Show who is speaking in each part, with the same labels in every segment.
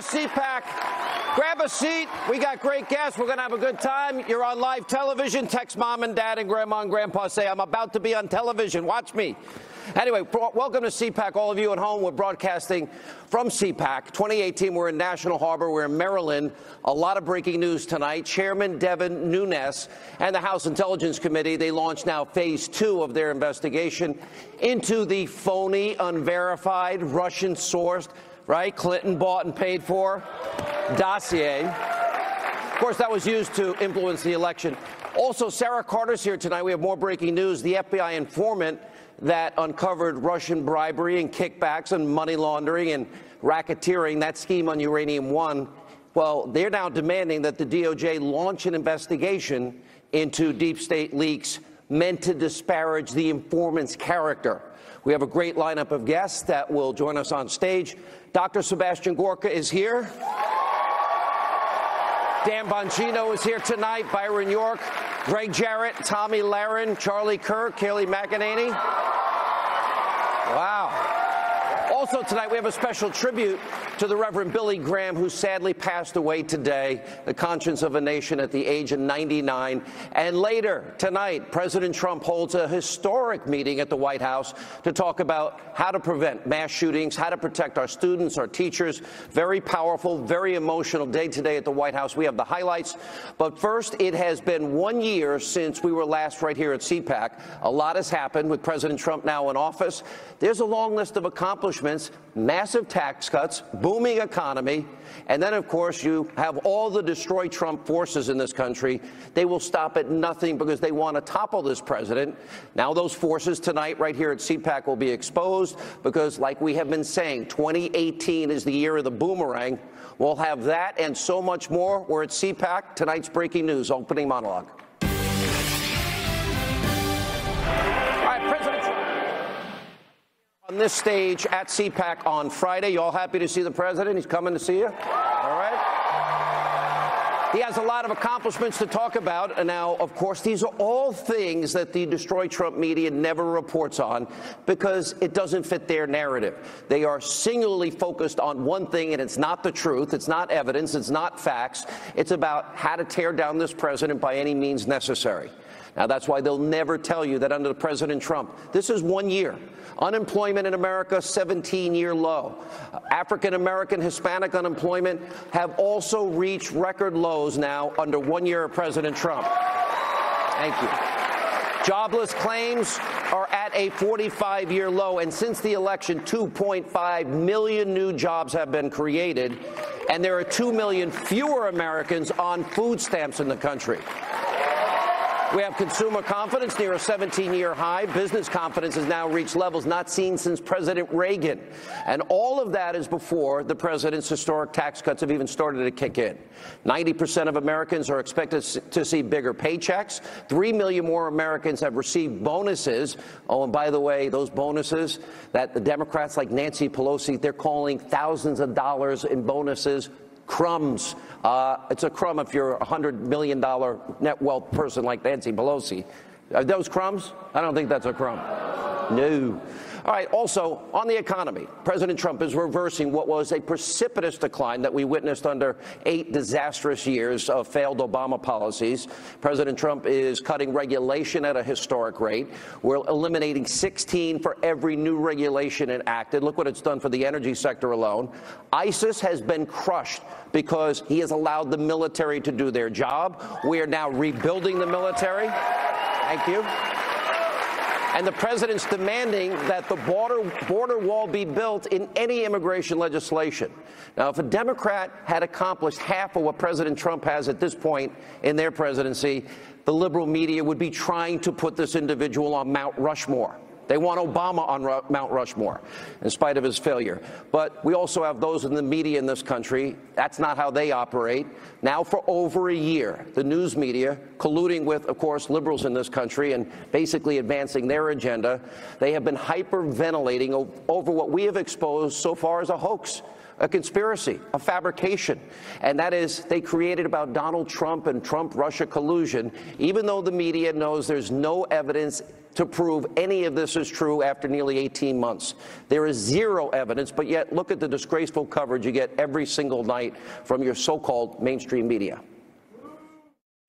Speaker 1: CPAC. Grab a seat. We got great guests. We're going to have a good time. You're on live television. Text mom and dad and grandma and grandpa. Say, I'm about to be on television. Watch me. Anyway, welcome to CPAC, all of you at home. We're broadcasting from CPAC 2018. We're in National Harbor. We're in Maryland. A lot of breaking news tonight. Chairman Devin Nunes and the House Intelligence Committee, they launched now phase 2 of their investigation into the phony, unverified, Russian-sourced, right, Clinton bought and paid for dossier. Of course, that was used to influence the election. Also, Sarah Carter's here tonight. We have more breaking news. The FBI informant that uncovered Russian bribery and kickbacks and money laundering and racketeering, that scheme on Uranium One, well, they're now demanding that the DOJ launch an investigation into deep state leaks meant to disparage the informant's character. We have a great lineup of guests that will join us on stage. Dr. Sebastian Gorka is here. Dan Bongino is here tonight. Byron York, Greg Jarrett, Tommy Lahren, Charlie Kirk, Kayleigh McEnany. Wow. Also tonight, we have a special tribute to the Reverend Billy Graham, who sadly passed away today, the conscience of a nation at the age of 99. And later tonight, President Trump holds a historic meeting at the White House to talk about how to prevent mass shootings, how to protect our students, our teachers. Very powerful, very emotional day today at the White House. We have the highlights. But first, it has been 1 year since we were last right here at CPAC. A lot has happened with President Trump now in office. There's a long list of accomplishments, massive tax cuts, booming economy, and then, of course, you have all the destroy Trump forces in this country. They will stop at nothing because they want to topple this president. Now those forces tonight right here at CPAC will be exposed because, like we have been saying, 2018 is the year of the boomerang. We'll have that and so much more. We're at CPAC. Tonight's breaking news, opening monologue. On this stage at CPAC on Friday. You all happy to see the president? He's coming to see you? All right. He has a lot of accomplishments to talk about. And now, of course, these are all things that the Destroy Trump media never reports on because it doesn't fit their narrative. They are singularly focused on one thing, and it's not the truth. It's not evidence. It's not facts. It's about how to tear down this president by any means necessary. Now, that's why they'll never tell you that under President Trump, this is 1 year. Unemployment in America, 17-year low. African-American, Hispanic unemployment have also reached record lows now under 1 year of President Trump. Thank you. Jobless claims are at a 45-year low, and since the election, 2.5 million new jobs have been created, and there are 2 million fewer Americans on food stamps in the country. We have consumer confidence near a 17-year high. Business confidence has now reached levels not seen since President Reagan. And all of that is before the president's historic tax cuts have even started to kick in. 90% of Americans are expected to see bigger paychecks. 3 million more Americans have received bonuses. Oh, and by the way, those bonuses that the Democrats like Nancy Pelosi, they're calling thousands of dollars in bonuses crumbs. It's a crumb if you're a $100 million net wealth person like Nancy Pelosi. Are those crumbs? I don't think that's a crumb. No. All right, also, on the economy, President Trump is reversing what was a precipitous decline that we witnessed under 8 disastrous years of failed Obama policies. President Trump is cutting regulation at a historic rate. We're eliminating 16 for every new regulation enacted. Look what it's done for the energy sector alone. ISIS has been crushed because he has allowed the military to do their job. We are now rebuilding the military. Thank you. And the president's demanding that the border wall be built in any immigration legislation. Now, if a Democrat had accomplished half of what President Trump has at this point in their presidency, the liberal media would be trying to put this individual on Mount Rushmore. They want Obama on Mount Rushmore, in spite of his failure. But we also have those in the media in this country. That's not how they operate. Now, for over a year, the news media, colluding with, of course, liberals in this country and basically advancing their agenda, they have been hyperventilating over what we have exposed so far as a hoax. a conspiracy, a fabrication. And that is, they created about Donald Trump and Trump-Russia collusion, even though the media knows there's no evidence to prove any of this is true after nearly 18 months. There is zero evidence, but yet look at the disgraceful coverage you get every single night from your so-called mainstream media.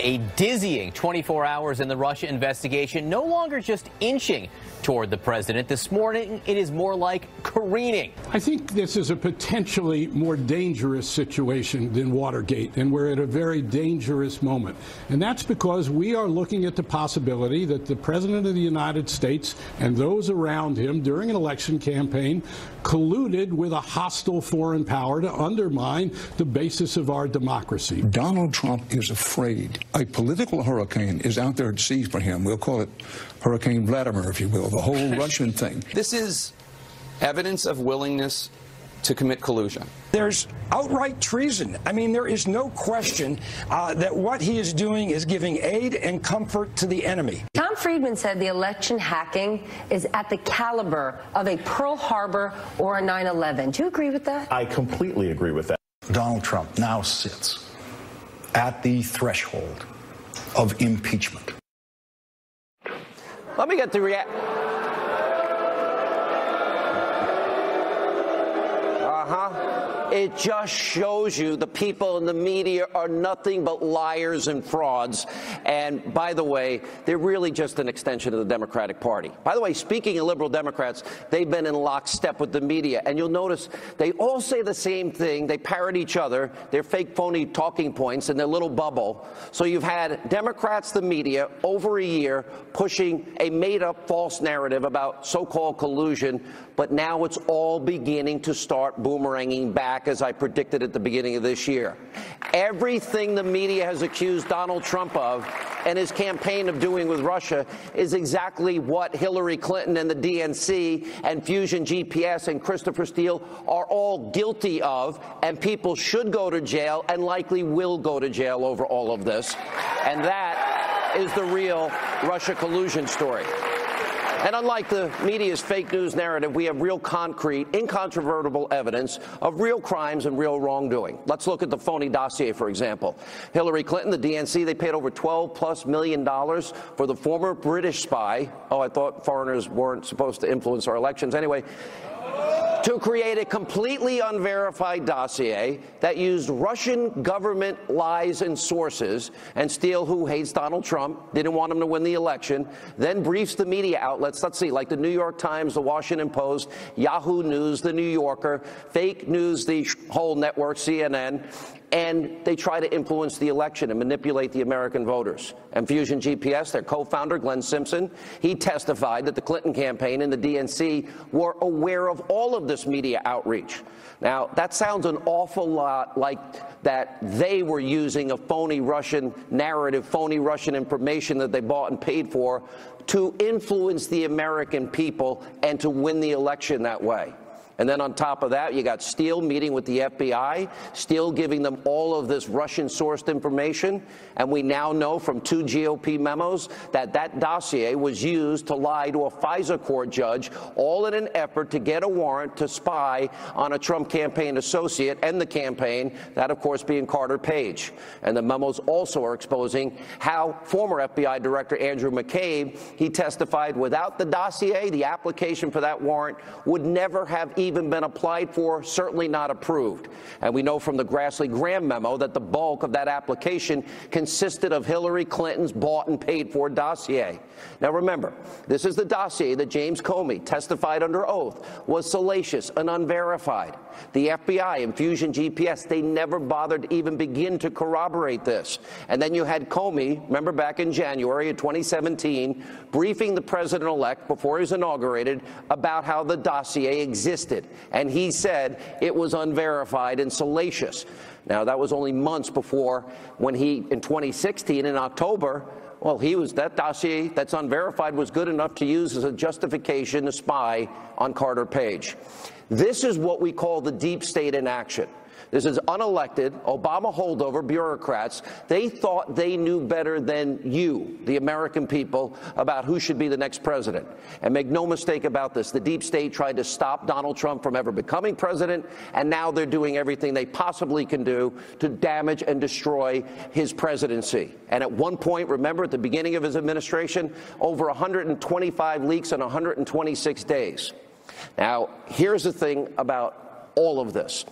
Speaker 2: A dizzying 24 hours in the Russia investigation, no longer just inching toward the president. This morning, it is more like careening.
Speaker 3: I think this is a potentially more dangerous situation than Watergate, and we're at a very dangerous moment. And that's because we are looking at the possibility that the President of the United States and those around him during an election campaign colluded with a hostile foreign power to undermine the basis of our democracy.
Speaker 4: Donald Trump is afraid. A political hurricane is out there at sea for him. We'll call it Hurricane Vladimir, if you will, the whole Russian thing.
Speaker 5: This is evidence of willingness to commit collusion.
Speaker 6: There's outright treason. I mean, there is no question that what he is doing is giving aid and comfort to the enemy.
Speaker 7: Tom Friedman said the election hacking is at the caliber of a Pearl Harbor or a 9/11. Do you agree with that?
Speaker 8: I completely agree with that. Donald Trump now sits at the threshold of impeachment.
Speaker 1: Let me get the reaction. It just shows you the people in the media are nothing but liars and frauds. And by the way, they're really just an extension of the Democratic Party. By the way, speaking of liberal Democrats, they've been in lockstep with the media. And you'll notice they all say the same thing. They parrot each other, their fake, phony talking points in their little bubble. So you've had Democrats, the media, over a year pushing a made-up false narrative about so-called collusion. But now it's all beginning to start boomeranging back, as I predicted at the beginning of this year. Everything the media has accused Donald Trump of and his campaign of doing with Russia is exactly what Hillary Clinton and the DNC and Fusion GPS and Christopher Steele are all guilty of, and people should go to jail and likely will go to jail over all of this. And that is the real Russia collusion story. And unlike the media's fake news narrative, we have real concrete, incontrovertible evidence of real crimes and real wrongdoing. Let's look at the phony dossier, for example. Hillary Clinton, the DNC, they paid over $12+ million for the former British spy. Oh, I thought foreigners weren't supposed to influence our elections. Anyway, to create a completely unverified dossier that used Russian government lies and sources, and Steele, who hates Donald Trump, didn't want him to win the election, then briefs the media outlets, let's see, like the New York Times, the Washington Post, Yahoo News, the New Yorker, fake news, the whole network, CNN, and they try to influence the election and manipulate the American voters. And Fusion GPS, their co-founder, Glenn Simpson, he testified that the Clinton campaign and the DNC were aware of all of this media outreach. Now, that sounds an awful lot like that they were using a phony Russian narrative, phony Russian information that they bought and paid for to influence the American people and to win the election that way. And then on top of that, you got Steele meeting with the FBI, Steele giving them all of this Russian-sourced information. And we now know from 2 GOP memos that that dossier was used to lie to a FISA court judge, all in an effort to get a warrant to spy on a Trump campaign associate and the campaign, that, of course, being Carter Page. And the memos also are exposing how former FBI Director Andrew McCabe, he testified without the dossier, the application for that warrant would never have even been applied for, certainly not approved. And we know from the Grassley-Graham memo that the bulk of that application consisted of Hillary Clinton's bought and paid for dossier. Now remember, this is the dossier that James Comey testified under oath was salacious and unverified. The FBI and Fusion GPS, they never bothered to even begin to corroborate this. And then you had Comey, remember back in January of 2017, briefing the president-elect before he was inaugurated about how the dossier existed. And he said it was unverified and salacious. Now, that was only months before when he, in 2016, in October, well, that dossier that's unverified was good enough to use as a justification to spy on Carter Page. This is what we call the deep state in action. This is unelected, Obama holdover bureaucrats. They thought they knew better than you, the American people, about who should be the next president. And make no mistake about this, the deep state tried to stop Donald Trump from ever becoming president, and now they're doing everything they possibly can do to damage and destroy his presidency. And at one point, remember, at the beginning of his administration, over 125 leaks in 126 days. Now, here's the thing about all of this.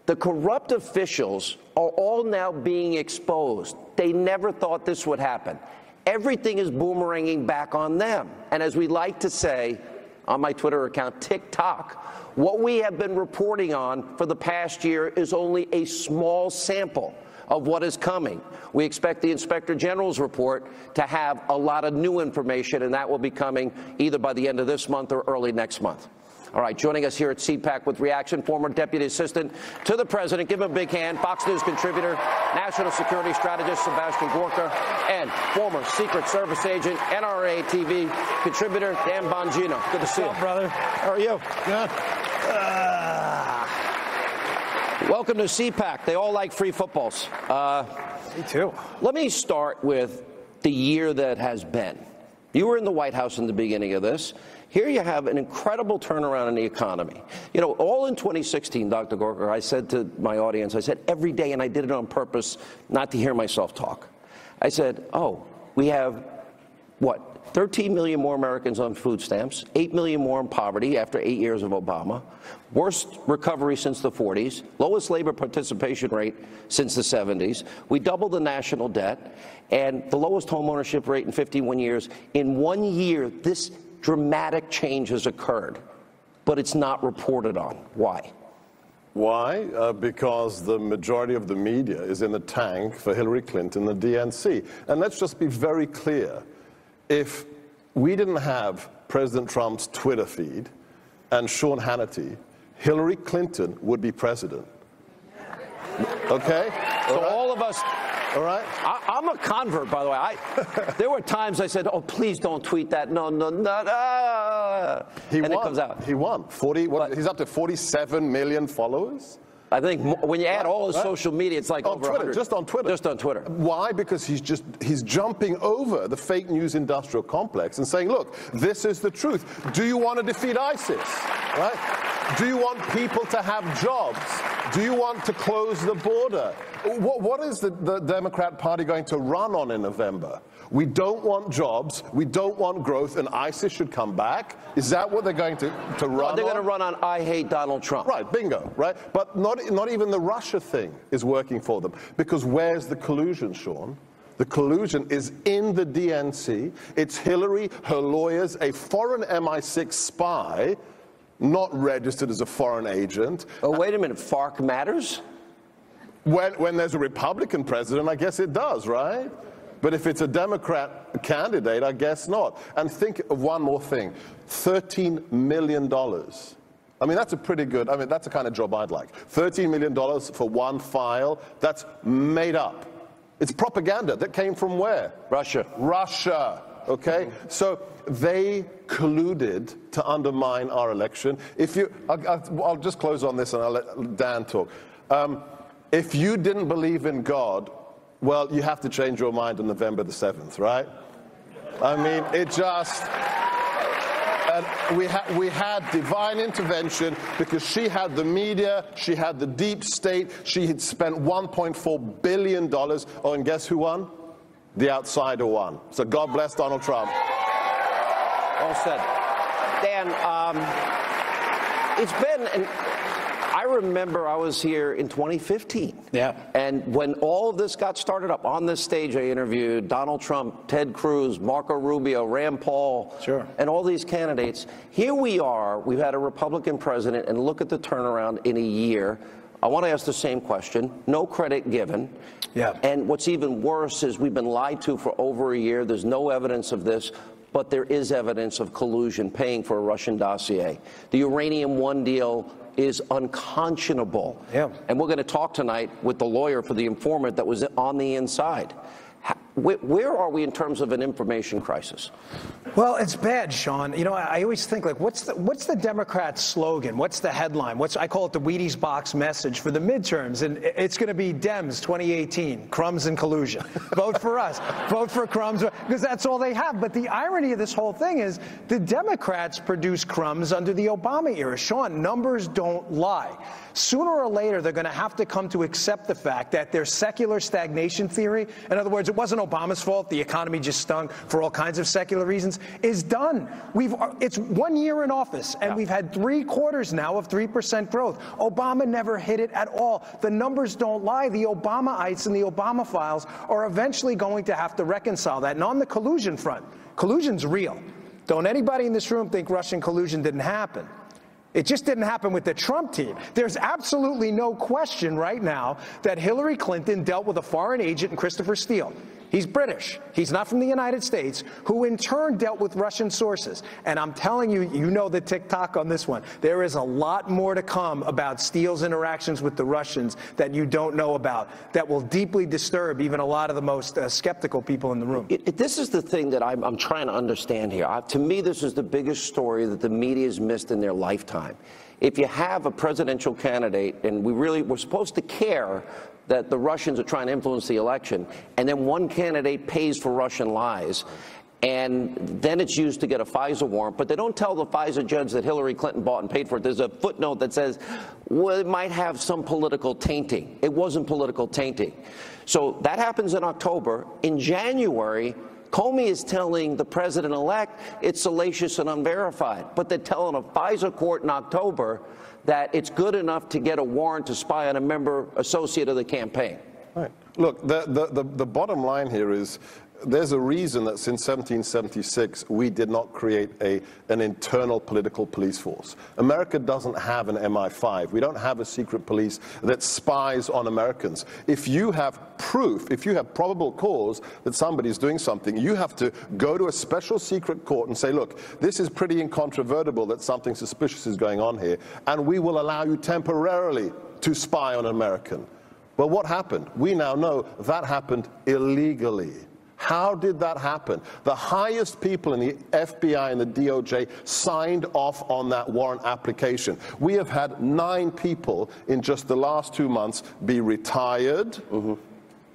Speaker 1: The corrupt officials are all now being exposed. They never thought this would happen. Everything is boomeranging back on them. And as we like to say on my Twitter account, TikTok, what we have been reporting on for the past year is only a small sample of what is coming. We expect the Inspector General's report to have a lot of new information, and that will be coming either by the end of this month or early next month. All right, joining us here at CPAC with reaction, former Deputy Assistant to the President, give him a big hand, Fox News contributor, National Security Strategist Sebastian Gorka, and former Secret Service agent, NRA TV contributor, Dan Bongino. Good to see you.
Speaker 9: What's up, brother?
Speaker 1: How are you?
Speaker 9: Good.
Speaker 1: Welcome to CPAC. They all like free footballs.
Speaker 9: Me too.
Speaker 1: Let me start with the year that has been. You were in the White House in the beginning of this. Here you have an incredible turnaround in the economy. You know, all in 2016, Dr. Gorka, I said to my audience, I said every day, and I did it on purpose not to hear myself talk. I said, oh, we have, what, 13 million more Americans on food stamps, 8 million more in poverty after 8 years of Obama, worst recovery since the 40s, lowest labor participation rate since the 70s. We doubled the national debt, and the lowest home ownership rate in 51 years. In 1 year, this dramatic change has occurred, but it's not reported on. Why?
Speaker 10: Why? Because the majority of the media is in the tank for Hillary Clinton, the DNC. And let's just be very clear. If we didn't have President Trump's Twitter feed and Sean Hannity, Hillary Clinton would be president. Okay?
Speaker 1: So all of us...
Speaker 10: All right?
Speaker 1: I'm a convert, by the way. There were times I said, oh, please don't tweet that. No.
Speaker 10: He won.
Speaker 1: It comes out.
Speaker 10: He won. He's up to 47 million followers.
Speaker 1: I think when you add all his social media, it's like
Speaker 10: on
Speaker 1: over
Speaker 10: Twitter,
Speaker 1: 100.
Speaker 10: just on Twitter.
Speaker 1: Just on Twitter.
Speaker 10: Why? Because he's jumping over the fake news industrial complex and saying, look, this is the truth. Do you want to defeat ISIS? Right? Do you want people to have jobs? Do you want to close the border? What is the Democrat Party going to run on in November? We don't want jobs, we don't want growth, and ISIS should come back? Is that what they're going to run on?
Speaker 1: They're going to run on, I hate Donald Trump.
Speaker 10: Right, bingo, right? But not even the Russia thing is working for them. Because where's the collusion, Sean? The collusion is in the DNC. It's Hillary, her lawyers, a foreign MI6 spy, not registered as a foreign agent.
Speaker 1: Oh, wait a minute, FARC matters?
Speaker 10: When there's a Republican president, I guess it does, right? But if it's a Democrat candidate, I guess not. And think of one more thing, $13 million. I mean, that's a pretty good, that's the kind of job I'd like. $13 million for one file, that's made up. It's propaganda that came from where?
Speaker 1: Russia.
Speaker 10: Russia, okay? So they colluded to undermine our election. I'll just close on this and I'll let Dan talk. If you didn't believe in God, well, you have to change your mind on November the 7th, right? I mean, it just... And we had divine intervention because she had the media, she had the deep state, she had spent $1.4 billion. Oh, and guess who won? The outsider won. So God bless Donald Trump.
Speaker 1: Well said. Dan, it's been... I remember I was here in 2015.
Speaker 9: Yeah.
Speaker 1: And when all of this got started up, on this stage I interviewed Donald Trump, Ted Cruz, Marco Rubio, Rand Paul,
Speaker 9: sure,
Speaker 1: and all these candidates. Here we are, we've had a Republican president, and look at the turnaround in a year. I want to ask the same question. No credit given.
Speaker 9: Yeah.
Speaker 1: And what's even worse is we've been lied to for over a year. There's no evidence of this, but there is evidence of collusion, paying for a Russian dossier. The Uranium One deal is unconscionable.
Speaker 9: Yeah.
Speaker 1: And we're going to talk tonight with the lawyer for the informant that was on the inside. Where are we in terms of an information crisis?
Speaker 9: Well, it's bad, Sean. You know, I always think, like, what's the Democrats' slogan? What's the headline? I call it the Wheaties box message for the midterms, and it's going to be Dems 2018, crumbs and collusion. Vote for us. Vote for crumbs, because that's all they have. But the irony of this whole thing is the Democrats produced crumbs under the Obama era. Sean, numbers don't lie. Sooner or later, they're going to have to come to accept the fact that their secular stagnation theory, in other words, it wasn't Obama's fault, the economy just stunk for all kinds of secular reasons, is done. It's 1 year in office, and we've had 3 quarters now of 3% growth. Obama never hit it at all. The numbers don't lie. The Obamaites and the Obama files are eventually going to have to reconcile that. And on the collusion front, collusion's real. Don't anybody in this room think Russian collusion didn't happen. It just didn't happen with the Trump team. There's absolutely no question right now that Hillary Clinton dealt with a foreign agent in Christopher Steele. He's British. He's not from the United States, who in turn dealt with Russian sources. And I'm telling you, you know the tick-tock on this one. There is a lot more to come about Steele's interactions with the Russians that you don't know about that will deeply disturb even a lot of the most skeptical people in the room.
Speaker 1: This is the thing that I'm trying to understand here. To me, this is the biggest story that the media has missed in their lifetime. If you have a presidential candidate, and we're supposed to care that the Russians are trying to influence the election, and then one candidate pays for Russian lies, and then it's used to get a FISA warrant, but they don't tell the FISA judge that Hillary Clinton bought and paid for it. There's a footnote that says, well, it might have some political tainting. It wasn't political tainting. So that happens in October. In January, Comey is telling the president-elect it's salacious and unverified, but they're telling a FISA court in October that it's good enough to get a warrant to spy on a member associate of the campaign.
Speaker 10: Right. Look, the bottom line here is there's a reason that since 1776 we did not create an internal political police force. America doesn't have an MI5. We don't have a secret police that spies on Americans. If you have proof, if you have probable cause that somebody's doing something, you have to go to a special secret court and say, look, this is pretty incontrovertible that something suspicious is going on here, and we will allow you temporarily to spy on an American. Well, what happened? We now know that happened illegally. How did that happen? The highest people in the FBI and the DOJ signed off on that warrant application. We have had 9 people in just the last 2 months be retired,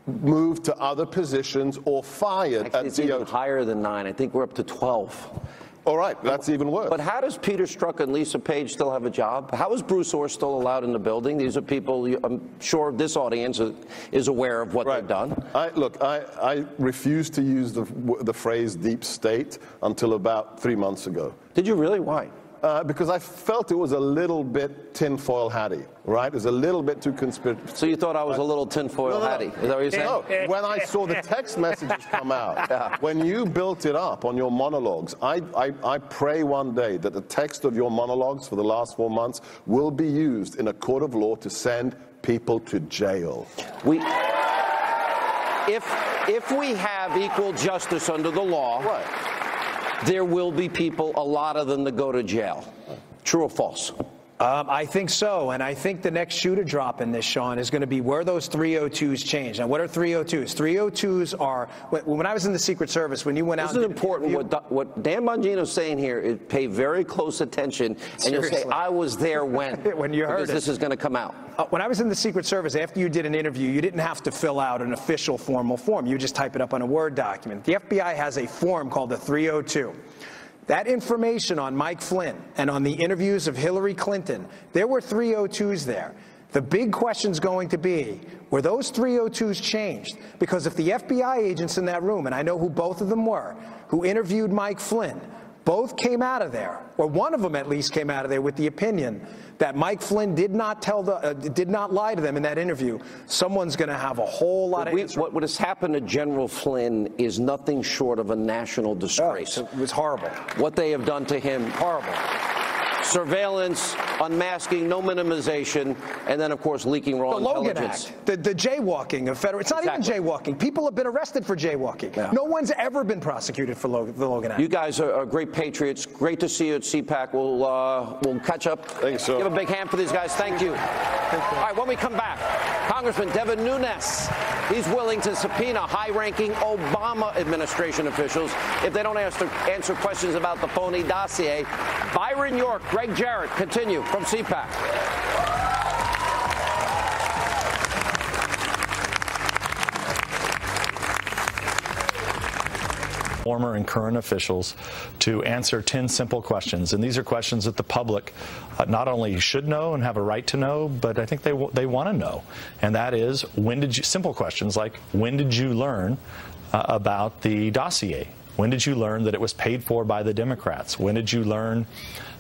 Speaker 10: moved to other positions, or fired.
Speaker 1: Actually, it's even higher than 9. I think we're up to 12.
Speaker 10: All right, that's even worse.
Speaker 1: But how does Peter Strzok and Lisa Page still have a job? How is Bruce Orr still allowed in the building? These are people, I'm sure this audience is aware of what they've done.
Speaker 10: I refused to use the phrase deep state until about 3 months ago.
Speaker 1: Did you really? Why?
Speaker 10: Because I felt it was a little bit tinfoil hatty, right? It was a little bit too conspiracy.
Speaker 1: So you thought I was a little tinfoil hatty? Is that what you're saying?
Speaker 10: No, when I saw the text messages come out, when you built it up on your monologues, I pray one day that the text of your monologues for the last 4 months will be used in a court of law to send people to jail.
Speaker 1: If we have equal justice under the law, there will be people, a lot of them, that go to jail. True or false?
Speaker 9: I think so, and I think the next shoe to drop in this, Sean, is going to be where those 302s change. Now, what are 302s? 302s are, when I was in the Secret Service, when you went out...
Speaker 1: This is important. What Dan Bongino's saying here is pay very close attention, and you'll say, I was there when.
Speaker 9: When you heard it.
Speaker 1: Because this is going to come out.
Speaker 9: When I was in the Secret Service, after you did an interview, you didn't have to fill out an official formal form. You just type it up on a Word document. The FBI has a form called the 302. That information on Mike Flynn and on the interviews of Hillary Clinton, there were 302s there. The big question's going to be, were those 302s changed? Because if the FBI agents in that room, and I know who both of them were, who interviewed Mike Flynn, both came out of there, or one of them at least came out of there with the opinion that Mike Flynn did not lie to them in that interview, someone's going to have a whole lot of...
Speaker 1: What has happened to General Flynn is nothing short of a national disgrace.
Speaker 9: It was horrible.
Speaker 1: What they have done to him, horrible. surveillance, unmasking, no minimization, and then, of course, leaking raw intelligence.
Speaker 9: The Logan Act, the jaywalking of federal. It's not even jaywalking. People have been arrested for jaywalking.
Speaker 1: Yeah.
Speaker 9: No one's ever been prosecuted for the Logan Act.
Speaker 1: You guys are great patriots. Great to see you at CPAC. We'll catch up.
Speaker 10: Thanks, sir.
Speaker 1: Give a big hand for these guys. Thank you. All right, when we come back, Congressman Devin Nunes, he's willing to subpoena high-ranking Obama administration officials if they don't answer questions about the phony dossier. Byron York, Greg Jarrett, continue from CPAC.
Speaker 11: Former and current officials to answer 10 simple questions. And these are questions that the public not only should know and have a right to know, but I think they want to know. And that is, simple questions like, when did you learn about the dossier? When did you learn that it was paid for by the Democrats? When did you learn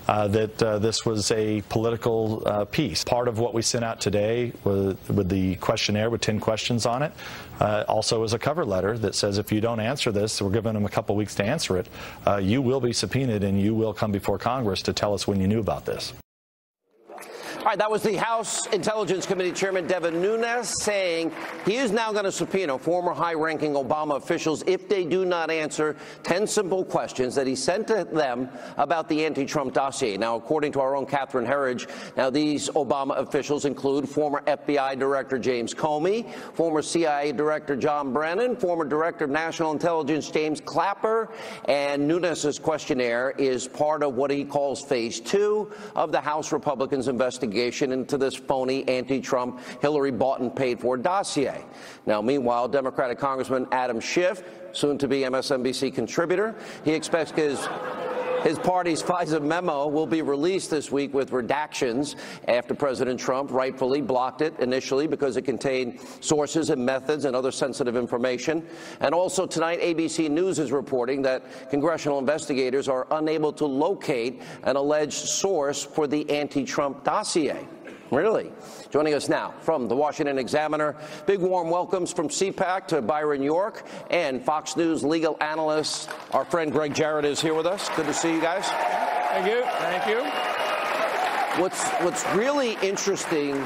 Speaker 11: that this was a political piece? Part of what we sent out today with the questionnaire with 10 questions on it also is a cover letter that says if you don't answer this, we're giving them a couple weeks to answer it, you will be subpoenaed and you will come before Congress to tell us when you knew about this.
Speaker 1: All right, that was the House Intelligence Committee Chairman Devin Nunes saying he is now going to subpoena former high-ranking Obama officials if they do not answer 10 simple questions that he sent to them about the anti-Trump dossier. Now, according to our own Catherine Herridge, now these Obama officials include former FBI Director James Comey, former CIA Director John Brennan, former Director of National Intelligence James Clapper, and Nunes' questionnaire is part of what he calls phase 2 of the House Republicans' investigation into this phony anti-Trump, Hillary bought and paid for dossier. Now, meanwhile, Democratic Congressman Adam Schiff, soon to be MSNBC contributor, he expects his party's FISA memo will be released this week with redactions after President Trump rightfully blocked it initially because it contained sources and methods and other sensitive information. And also tonight, ABC News is reporting that congressional investigators are unable to locate an alleged source for the anti-Trump dossier. Really? Joining us now from the Washington Examiner, big warm welcomes from CPAC to Byron York and Fox News legal analyst. Our friend Greg Jarrett is here with us. Good to see you guys.
Speaker 12: Thank you. Thank you.
Speaker 1: What's really interesting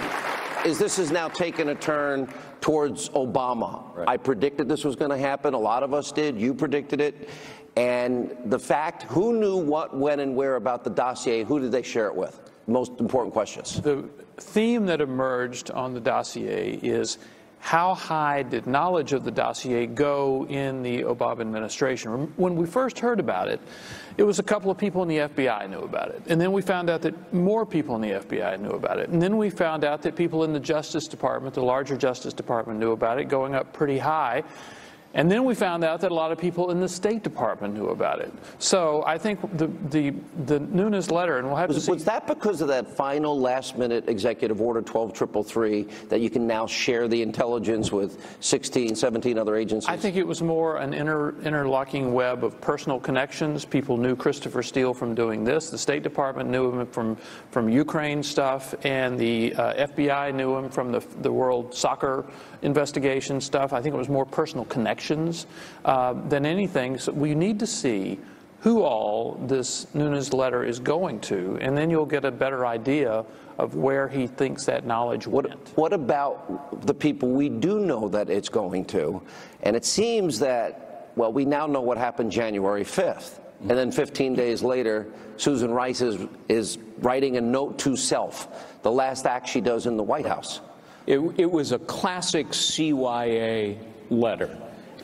Speaker 1: is this has now taken a turn towards Obama. Right. I predicted this was going to happen. A lot of us did. You predicted it. And the fact, who knew what, when, and where about the dossier? Who did they share it with? Most important questions.
Speaker 12: The theme that emerged on the dossier is how high did knowledge of the dossier go in the Obama administration? When we first heard about it, it was a couple of people in the FBI knew about it. And then we found out that more people in the FBI knew about it. And then we found out that people in the Justice Department, the larger Justice Department, knew about it, going up pretty high. And then we found out that a lot of people in the State Department knew about it. So I think the Nunes letter, and we'll have to see.
Speaker 1: Was that because of that final last-minute Executive Order 12333 that you can now share the intelligence with 16, 17 other agencies?
Speaker 12: I think it was more an interlocking web of personal connections. People knew Christopher Steele from doing this. The State Department knew him from Ukraine stuff, and the FBI knew him from the World Soccer investigation stuff. I think it was more personal connections than anything. So we need to see who all this Nunes letter is going to, and then you'll get a better idea of where he thinks that knowledge went.
Speaker 1: What about the people we do know that it's going to? And it seems that, well, we now know what happened January 5th. And then 15 days later, Susan Rice is writing a note to self, the last act she does in the White House.
Speaker 13: It was a classic CYA letter,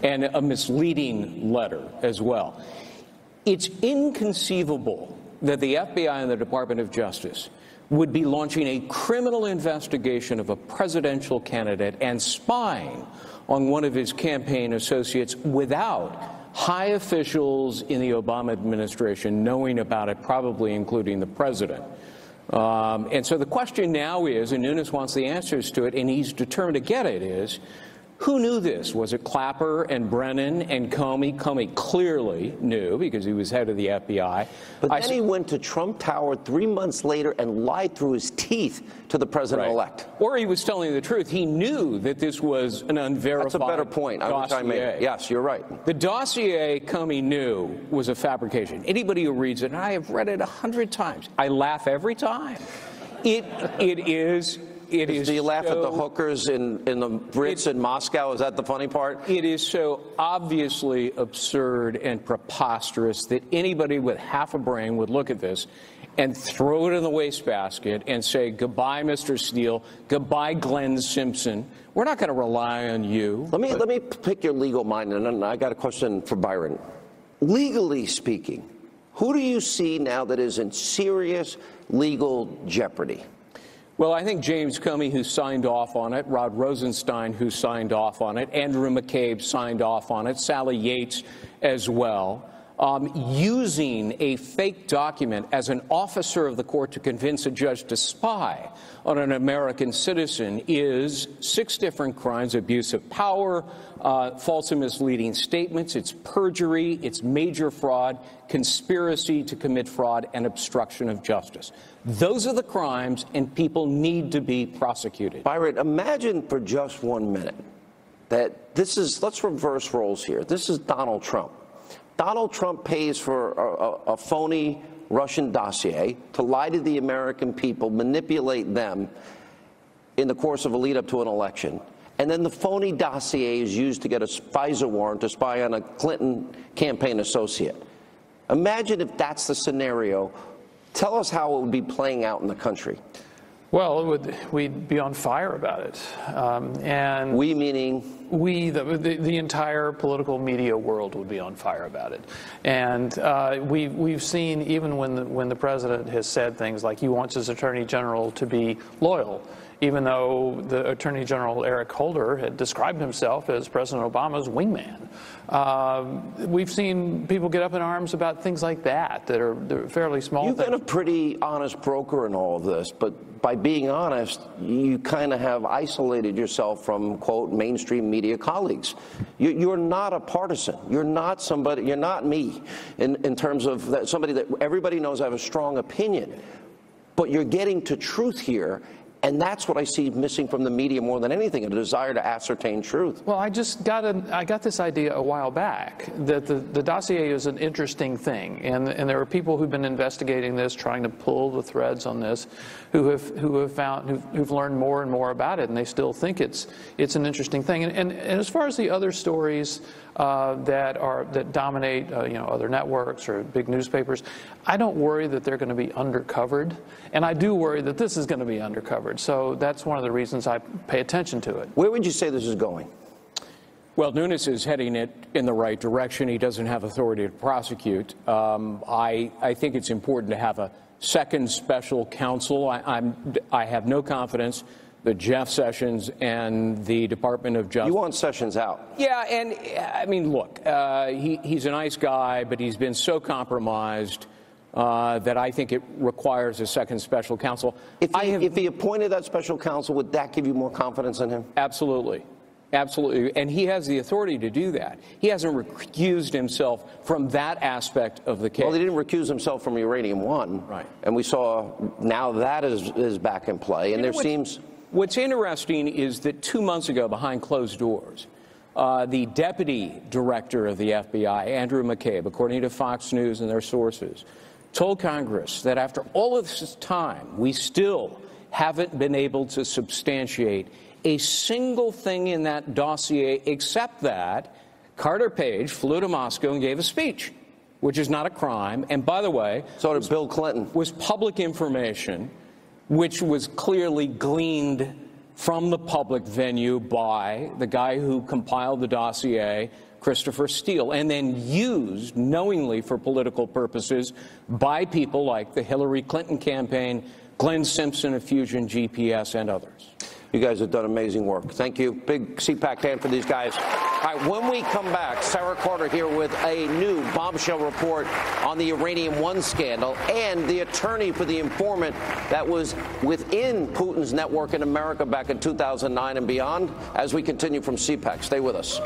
Speaker 13: and a misleading letter as well. It's inconceivable that the FBI and the Department of Justice would be launching a criminal investigation of a presidential candidate and spying on one of his campaign associates without high officials in the Obama administration knowing about it, probably including the president. And so the question now is, and Nunes wants the answers to it, and he's determined to get it, is Who knew this? Was it Clapper and Brennan and Comey? Comey clearly knew because he was head of the FBI.
Speaker 1: But then he went to Trump Tower 3 months later and lied through his teeth to the president-elect.
Speaker 13: Right. Or he was telling the truth. He knew that this was an unverified
Speaker 1: That's a better point. I made. Yes, you're right.
Speaker 13: The dossier Comey knew was a fabrication. Anybody who reads it, and I have read it 100 times, I laugh every time. It is.
Speaker 1: Do you laugh at the hookers in the Ritz in Moscow? Is that the funny part?
Speaker 13: It is so obviously absurd and preposterous that anybody with half a brain would look at this and throw it in the wastebasket and say, goodbye, Mr. Steele, goodbye, Glenn Simpson. We're not going to rely on you.
Speaker 1: Let me pick your legal mind, and then I got a question for Byron. Legally speaking, who do you see now that is in serious legal jeopardy?
Speaker 13: Well, I think James Comey, who signed off on it, Rod Rosenstein, who signed off on it, Andrew McCabe signed off on it, Sally Yates as well. Using a fake document as an officer of the court to convince a judge to spy on an American citizen is 6 different crimes: abuse of power, false and misleading statements, it's perjury, it's major fraud, conspiracy to commit fraud, and obstruction of justice. Those are the crimes, and people need to be prosecuted.
Speaker 1: Byron, imagine for just 1 minute that this is, let's reverse roles here. This is Donald Trump. Donald Trump pays for a phony Russian dossier to lie to the American people, manipulate them in the course of a lead up to an election. And then the phony dossier is used to get a FISA warrant to spy on a Clinton campaign associate. Imagine if that's the scenario. Tell us how it would be playing out in the country.
Speaker 12: Well, we'd be on fire about it. And
Speaker 1: we meaning?
Speaker 12: We, the entire political media world would be on fire about it. And we've seen, even when the president has said things like he wants his attorney general to be loyal, even though the Attorney General Eric Holder had described himself as President Obama's wingman. We've seen people get up in arms about things like that are fairly small.
Speaker 1: You've been a pretty honest broker in all of this, but by being honest, you kind of have isolated yourself from, quote, mainstream media colleagues. You're not a partisan. You're not somebody, you're not me in terms of that, somebody that everybody knows I have a strong opinion. But you're getting to truth here. And that's what I see missing from the media more than anything, a desire to ascertain truth.
Speaker 12: Well, I got this idea a while back that the dossier is an interesting thing, and there are people who've been investigating this, trying to pull the threads on this, who've learned more and more about it, and they still think it's an interesting thing. And as far as the other stories that dominate other networks or big newspapers, I don't worry that they're going to be undercovered, and I do worry that this is going to be undercovered. So that's one of the reasons I pay attention to it.
Speaker 1: Where would you say this is going?
Speaker 13: Well, Nunes is heading it in the right direction. He doesn't have authority to prosecute. I think it's important to have a second special counsel. I have no confidence that Jeff Sessions and the Department of Justice.
Speaker 1: You want Sessions out?
Speaker 13: Yeah, and I mean, look, he's a nice guy, but he's been so compromised that I think it requires a second special counsel.
Speaker 1: If he appointed that special counsel, would that give you more confidence in him?
Speaker 13: Absolutely. Absolutely. And he has the authority to do that. He hasn't recused himself from that aspect of the case.
Speaker 1: Well, he didn't recuse himself from Uranium One.
Speaker 13: Right.
Speaker 1: And we saw now that is back in play. And
Speaker 13: What's interesting is that 2 months ago, behind closed doors, the deputy director of the FBI, Andrew McCabe, according to Fox News and their sources, told Congress that after all of this time, we still haven't been able to substantiate a single thing in that dossier except that Carter Page flew to Moscow and gave a speech, which is not a crime. And by the way,
Speaker 1: so did Bill Clinton.
Speaker 13: Was public information, which was clearly gleaned from the public venue by the guy who compiled the dossier, Christopher Steele, and then used knowingly for political purposes by people like the Hillary Clinton campaign, Glenn Simpson of Fusion GPS, and others.
Speaker 1: You guys have done amazing work. Thank you. Big CPAC hand for these guys. All right, when we come back, Sarah Carter here with a new bombshell report on the Uranium One scandal and the attorney for the informant that was within Putin's network in America back in 2009 and beyond as we continue from CPAC. Stay with us.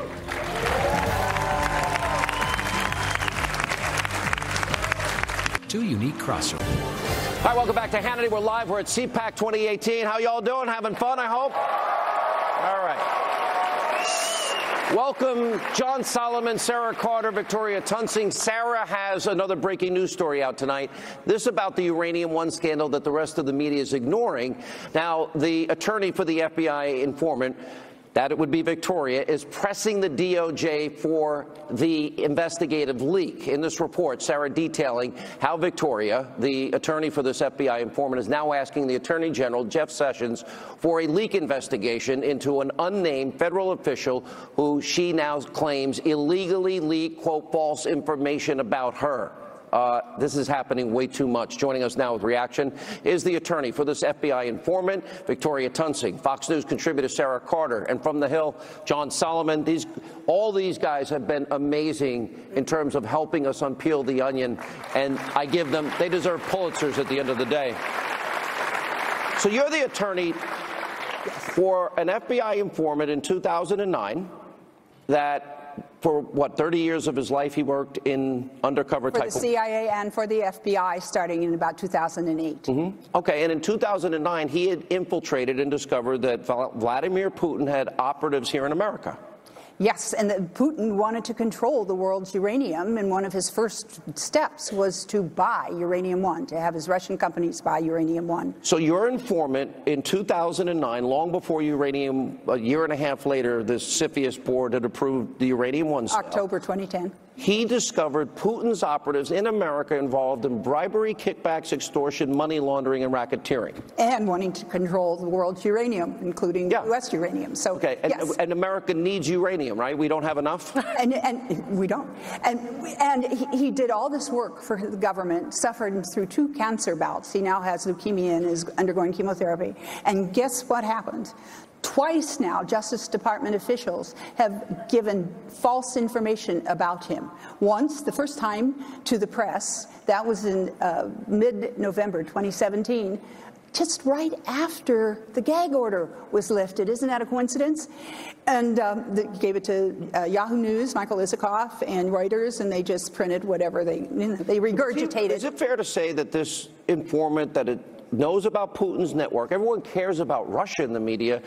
Speaker 14: Two unique crossovers.
Speaker 1: Hi, welcome back to Hannity. We're live. We're at CPAC 2018. How y'all doing? Having fun, I hope? All right. Welcome, John Solomon, Sarah Carter, Victoria Tunsing. Sarah has another breaking news story out tonight. This about the Uranium One scandal that the rest of the media is ignoring. Now, the attorney for the FBI informant, that it would be Victoria, is pressing the DOJ for the investigative leak. In this report, Sarah detailing how Victoria, the attorney for this FBI informant, is now asking the Attorney General, Jeff Sessions, for a leak investigation into an unnamed federal official who she now claims illegally leaked, quote, false information about her. This is happening way too much. Joining us now with reaction is the attorney for this FBI informant, Victoria Tunsing, Fox News contributor Sarah Carter, and from the Hill, John Solomon. All these guys have been amazing in terms of helping us unpeel the onion, and I give them, they deserve Pulitzers at the end of the day. So you're the attorney for an FBI informant in 2009 that for, what, 30 years of his life he worked in undercover type of...
Speaker 15: For the CIA and for the FBI starting in about 2008.
Speaker 1: Mm-hmm. Okay, and in 2009 he had infiltrated and discovered that Vladimir Putin had operatives here in America.
Speaker 15: Yes, and that Putin wanted to control the world's uranium, and one of his first steps was to buy Uranium One, to have his Russian companies buy Uranium One.
Speaker 1: So your informant in 2009, long before uranium, a year and a half later, the CFIUS board had approved the Uranium One sale.
Speaker 15: October 2010.
Speaker 1: He discovered Putin's operatives in America involved in bribery, kickbacks, extortion, money laundering, and racketeering.
Speaker 15: And wanting to control the world's uranium, including U.S. uranium. So,
Speaker 1: okay, and,
Speaker 15: yes.
Speaker 1: And America needs uranium, right? We don't have enough?
Speaker 15: and we don't. And he did all this work for the government, suffered through 2 cancer bouts. He now has leukemia and is undergoing chemotherapy. And guess what happened? Twice now, Justice Department officials have given false information about him. Once, the first time, to the press. That was in mid-November 2017, just right after the gag order was lifted. Isn't that a coincidence? And they gave it to Yahoo News, Michael Isikoff, and Reuters, and they just printed whatever they regurgitated.
Speaker 1: Is it fair to say that this informant, that it knows about Putin's network, everyone cares about Russia in the media,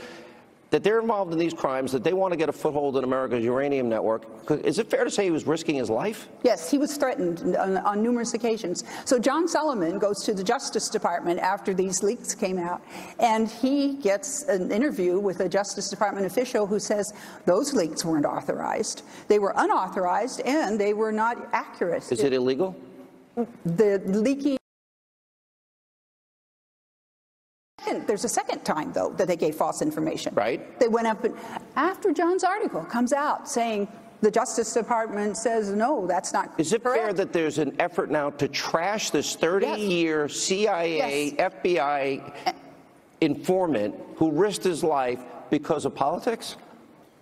Speaker 1: that they're involved in these crimes, that they want to get a foothold in America's uranium network? Is it fair to say he was risking his life?
Speaker 15: Yes, he was threatened on numerous occasions. So John Solomon goes to the Justice Department after these leaks came out, and he gets an interview with a Justice Department official who says those leaks weren't authorized. They were unauthorized, and they were not accurate.
Speaker 1: Is it illegal?
Speaker 15: The leaking... There's a second time, though, that they gave false information.
Speaker 1: Right.
Speaker 15: They went up, and after John's article comes out saying the Justice Department says, no, that's not correct.
Speaker 1: Is it fair that there's an effort now to trash this 30-year CIA, FBI informant who risked his life because of politics?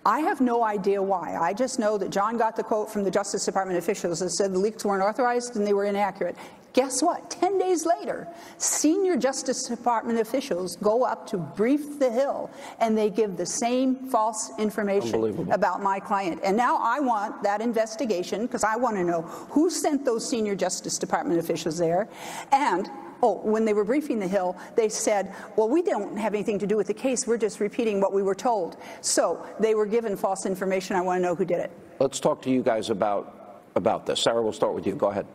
Speaker 15: I have no idea why. I just know that John got the quote from the Justice Department officials that said the leaks weren't authorized and they were inaccurate. Guess what? 10 days later, senior Justice Department officials go up to brief the Hill, and they give the same false information about my client. And now I want that investigation, because I want to know who sent those senior Justice Department officials there. And when they were briefing the Hill, they said, well, we don't have anything to do with the case. We're just repeating what we were told. So they were given false information. I want to know who did it.
Speaker 1: Let's talk to you guys about this. Sarah, we'll start with you. Go ahead.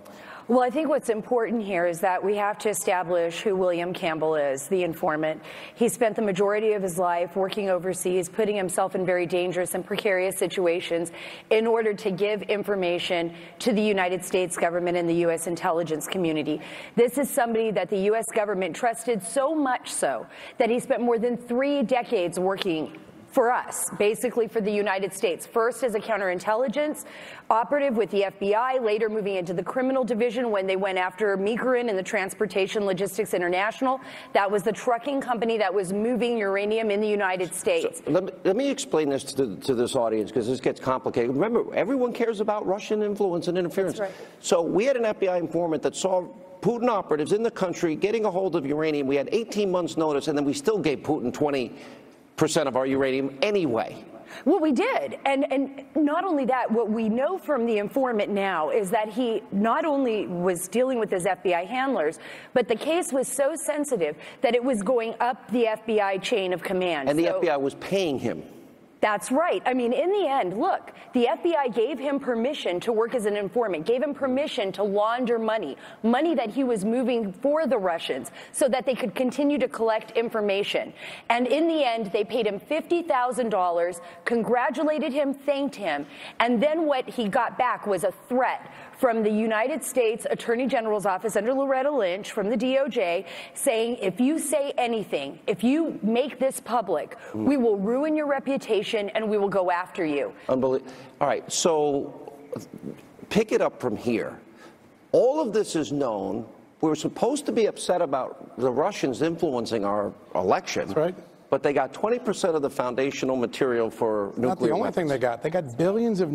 Speaker 16: Well, I think what's important here is that we have to establish who William Campbell is, the informant. He spent the majority of his life working overseas, putting himself in very dangerous and precarious situations in order to give information to the United States government and the U.S. intelligence community. This is somebody that the U.S. government trusted so much so that he spent more than 3 decades working for us, basically for the United States. First as a counterintelligence operative with the FBI, later moving into the criminal division when they went after Mikarin and the Transportation Logistics International. That was the trucking company that was moving uranium in the United States.
Speaker 1: So let me explain this to this audience, because this gets complicated. Remember, everyone cares about Russian influence and interference.
Speaker 16: That's right.
Speaker 1: So we had an FBI informant that saw Putin operatives in the country getting a hold of uranium. We had 18 months notice, and then we still gave Putin 20% of our uranium anyway.
Speaker 16: Well, we did. And not only that, what we know from the informant now is that he not only was dealing with his FBI handlers, but the case was so sensitive that it was going up the FBI chain of command.
Speaker 1: And the FBI was paying him.
Speaker 16: That's right. I mean, in the end, look, the FBI gave him permission to work as an informant, gave him permission to launder money that he was moving for the Russians so that they could continue to collect information. And in the end, they paid him $50,000, congratulated him, thanked him, and then what he got back was a threat from the United States Attorney General's office under Loretta Lynch from the DOJ saying, if you say anything, if you make this public, we will ruin your reputation and we will go after you.
Speaker 1: Unbelievable. All right, so pick it up from here. All of this is known. We were supposed to be upset about the Russians influencing our election.
Speaker 17: That's right.
Speaker 1: But they got 20% of the foundational material for nuclear
Speaker 17: Not the only
Speaker 1: weapons.
Speaker 17: thing they got. They got billions of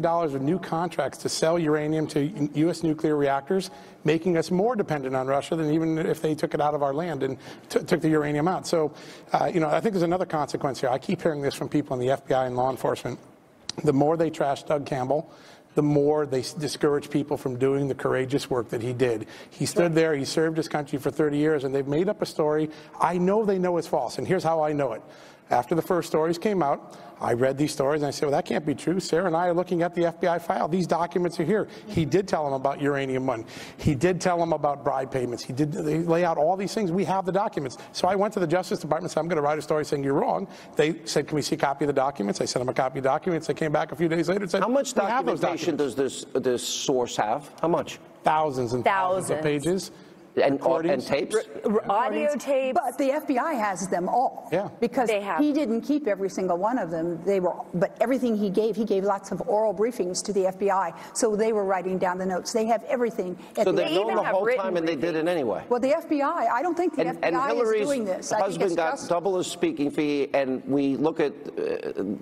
Speaker 17: dollars of new contracts to sell uranium to U.S. nuclear reactors, making us more dependent on Russia than even if they took it out of our land and took the uranium out. So, I think there's another consequence here. I keep hearing this from people in the FBI and law enforcement. The more they trash Doug Campbell, the more they discourage people from doing the courageous work that he did. He stood there, he served his country for 30 years, and they've made up a story I know they know is false, and here's how I know it. After the first stories came out, I read these stories and I said, well, that can't be true. Sarah and I are looking at the FBI file. These documents are here. He did tell them about Uranium One. He did tell them about bribe payments. They lay out all these things. We have the documents. So I went to the Justice Department and said, I'm going to write a story saying you're wrong. They said, can we see a copy of the documents? I sent them a copy of the documents. They came back a few days later and said,
Speaker 1: how much
Speaker 17: we have those
Speaker 1: documentation
Speaker 17: documents.
Speaker 1: does this source have? How much?
Speaker 17: Thousands and thousands of pages.
Speaker 1: And tapes?
Speaker 16: Audio tapes.
Speaker 15: But the FBI has them all.
Speaker 17: Yeah.
Speaker 15: Because he didn't keep every single one of them. But everything he gave lots of oral briefings to the FBI. So they were writing down the notes. They have everything.
Speaker 1: So they've known the whole time and they did it anyway.
Speaker 15: Well, the FBI, I don't think the FBI is doing this.
Speaker 1: And Hillary's husband got double his speaking fee, and we look at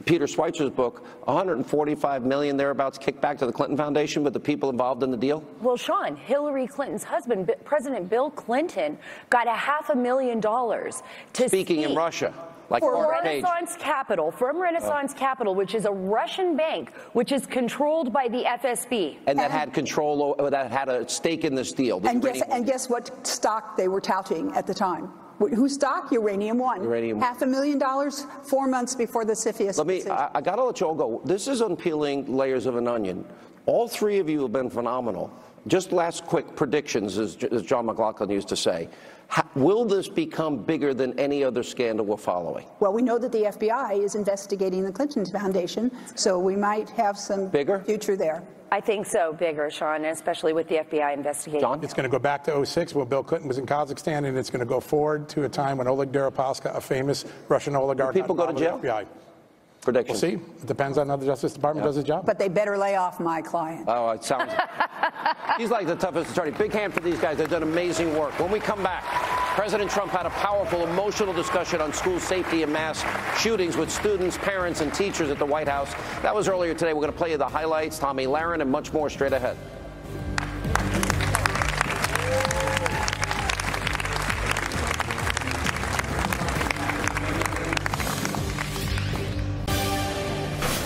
Speaker 1: Peter Schweitzer's book, $145 million thereabouts kicked back to the Clinton Foundation with the people involved in the deal?
Speaker 16: Well, Sean, Hillary Clinton's husband, President Bill Clinton, got $500,000 to
Speaker 1: speaking in Russia. Like
Speaker 16: for Renaissance Capital, from Renaissance Capital, which is a Russian bank, which is controlled by the FSB.
Speaker 1: And that had control, that had a stake in this deal.
Speaker 15: And guess what stock they were touting at the time? Whose stock? Uranium One. $500,000, 4 months before the CFIUS.
Speaker 1: I got to let you all go. This is unpeeling layers of an onion. All three of you have been phenomenal. Just last quick predictions, as John McLaughlin used to say. Will this become bigger than any other scandal we're following?
Speaker 15: Well, we know that the FBI is investigating the Clinton Foundation, so we might have some future there.
Speaker 16: I think so, bigger, Sean, especially with the FBI investigation.
Speaker 17: John? It's going to go back to 2006, when Bill Clinton was in Kazakhstan, and it's going to go forward to a time when Oleg Deripaska, a famous Russian oligarch,
Speaker 1: people go to jail?
Speaker 17: FBI.
Speaker 1: Prediction.
Speaker 17: We'll see. It depends on how the Justice Department does its job.
Speaker 15: But they better lay off my client.
Speaker 1: Oh, it sounds... He's like the toughest attorney. Big hand for these guys. They've done amazing work. When we come back, President Trump had a powerful, emotional discussion on school safety and mass shootings with students, parents, and teachers at the White House. That was earlier today. We're going to play you the highlights, Tommy Lahren, and much more straight ahead.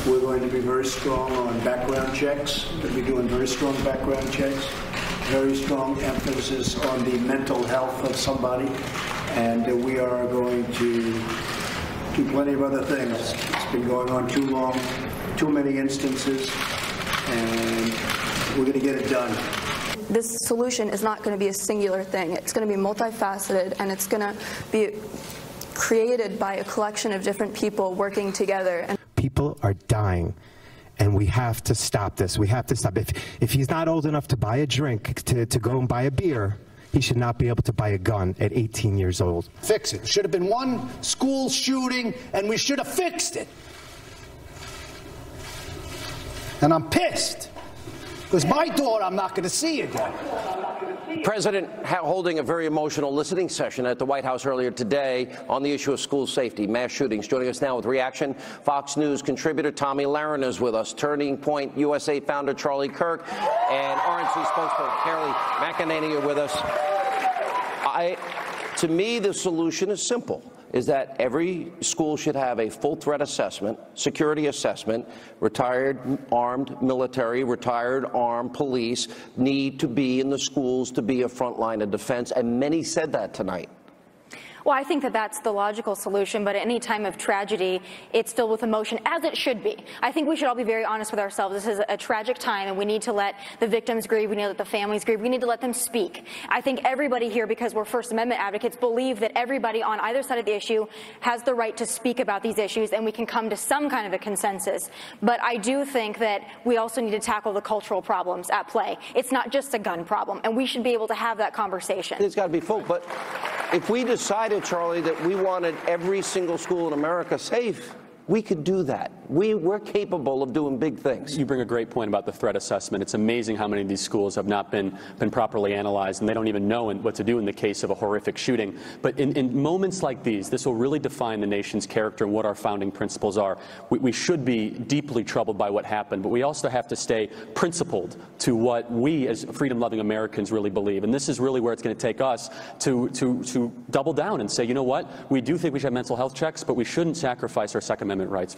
Speaker 18: We're going to be very strong on background checks. We're going to be doing very strong background checks, very strong emphasis on the mental health of somebody, and we are going to do plenty of other things. It's been going on too long, too many instances, and we're going to get it done.
Speaker 19: This solution is not going to be a singular thing. It's going to be multifaceted, and it's going to be created by a collection of different people working together.
Speaker 20: People are dying, and we have to stop this. We have to stop. If he's not old enough to buy a drink, to go and buy a beer, he should not be able to buy a gun at 18 years old.
Speaker 21: Fix it. Should have been one school shooting, and we should have fixed it. And I'm pissed, because my daughter I'm not going to see again.
Speaker 1: President holding a very emotional listening session at the White House earlier today on the issue of school safety, mass shootings. Joining us now with reaction, Fox News contributor Tomi Lahren is with us, Turning Point USA founder Charlie Kirk, and RNC spokesperson Kayleigh McEnany are with us. To me, the solution is simple, is that every school should have a full threat assessment, security assessment. Retired armed military, retired armed police need to be in the schools to be a front line of defense, and many said that tonight.
Speaker 22: Well, I think that that's the logical solution, but at any time of tragedy, it's filled with emotion, as it should be. I think we should all be very honest with ourselves. This is a tragic time, and we need to let the victims grieve. We need to let the families grieve. We need to let them speak. I think everybody here, because we're First Amendment advocates, believe that everybody on either side of the issue has the right to speak about these issues, and we can come to some kind of a consensus. But I do think that we also need to tackle the cultural problems at play. It's not just a gun problem, and we should be able to have that conversation.
Speaker 1: It's got to be full, but if we decided, Charlie, that we wanted every single school in America safe, we could do that. We're capable of doing big things.
Speaker 23: You bring a great point about the threat assessment. It's amazing how many of these schools have not been properly analyzed, and they don't even know what to do in the case of a horrific shooting. But in moments like these, this will really define the nation's character and what our founding principles are. We should be deeply troubled by what happened, but we also have to stay principled to what we as freedom-loving Americans really believe. And this is really where it's going to take us to double down and say, you know what, we do think we should have mental health checks, but we shouldn't sacrifice our Second Amendment rights.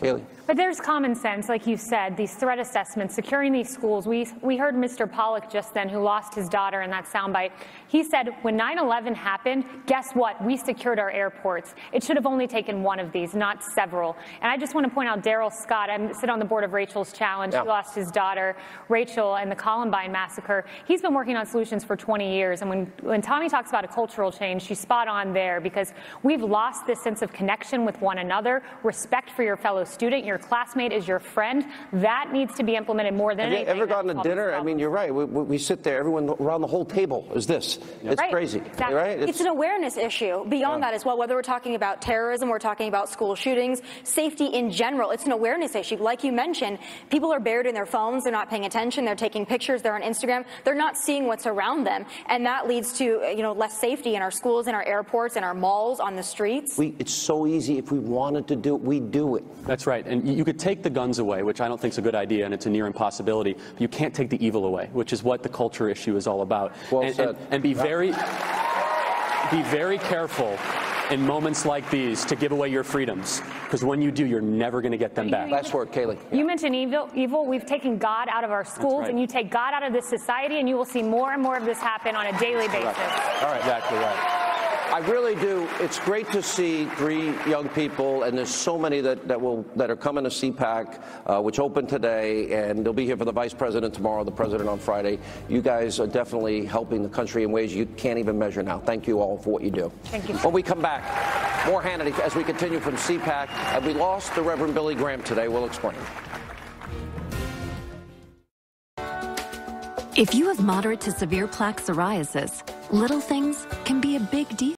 Speaker 24: But there's common sense, like you said, these threat assessments, securing these schools. We heard Mr. Pollack just then, who lost his daughter in that soundbite. He said, when 9/11 happened, guess what? We secured our airports. It should have only taken one of these, not several. And I just want to point out Daryl Scott. I sit on the board of Rachel's Challenge.
Speaker 1: Yeah.
Speaker 24: He lost his daughter, Rachel, in the Columbine massacre. He's been working on solutions for 20 years. And when Tomi talks about a cultural change, she's spot on there, because we've lost this sense of connection with one another, respect for your fellow student, your classmate is your friend. That needs to be implemented more than anything.
Speaker 1: Have you ever gone to dinner? I mean, you're right. We sit there, everyone around the whole table is this. It's
Speaker 22: right.
Speaker 1: crazy,
Speaker 22: Exactly.
Speaker 1: right?
Speaker 22: It's an awareness issue. Beyond that as well, whether we're talking about terrorism, we're talking about school shootings, safety in general, it's an awareness issue. Like you mentioned, people are buried in their phones, they're not paying attention, they're taking pictures, they're on Instagram, they're not seeing what's around them, and that leads to less safety in our schools, in our airports, in our malls, on the streets.
Speaker 1: It's so easy. If we wanted to do it, we do it.
Speaker 23: That's right. And you could take the guns away, which I don't think is a good idea, and it's a near impossibility. But you can't take the evil away, which is what the culture issue is all about.
Speaker 1: Well said.
Speaker 23: And be very careful in moments like these to give away your freedoms, because when you do, you're never going to get them back.
Speaker 1: Last word, Kayleigh.
Speaker 24: You mentioned evil. We've taken God out of our schools,
Speaker 23: right.
Speaker 24: and you take God out of this society, and you will see more and more of this happen on a daily basis.
Speaker 1: All right, exactly right. I really do. It's great to see three young people, and there's so many that are coming to CPAC, which opened today, and they'll be here for the vice president tomorrow, the president on Friday. You guys are definitely helping the country in ways you can't even measure now. Thank you all for what you do.
Speaker 24: Thank you.
Speaker 1: When we come back, more Hannity as we continue from CPAC. And we lost the Reverend Billy Graham today. We'll explain.
Speaker 25: If you have moderate to severe plaque psoriasis, little things can be a big deal.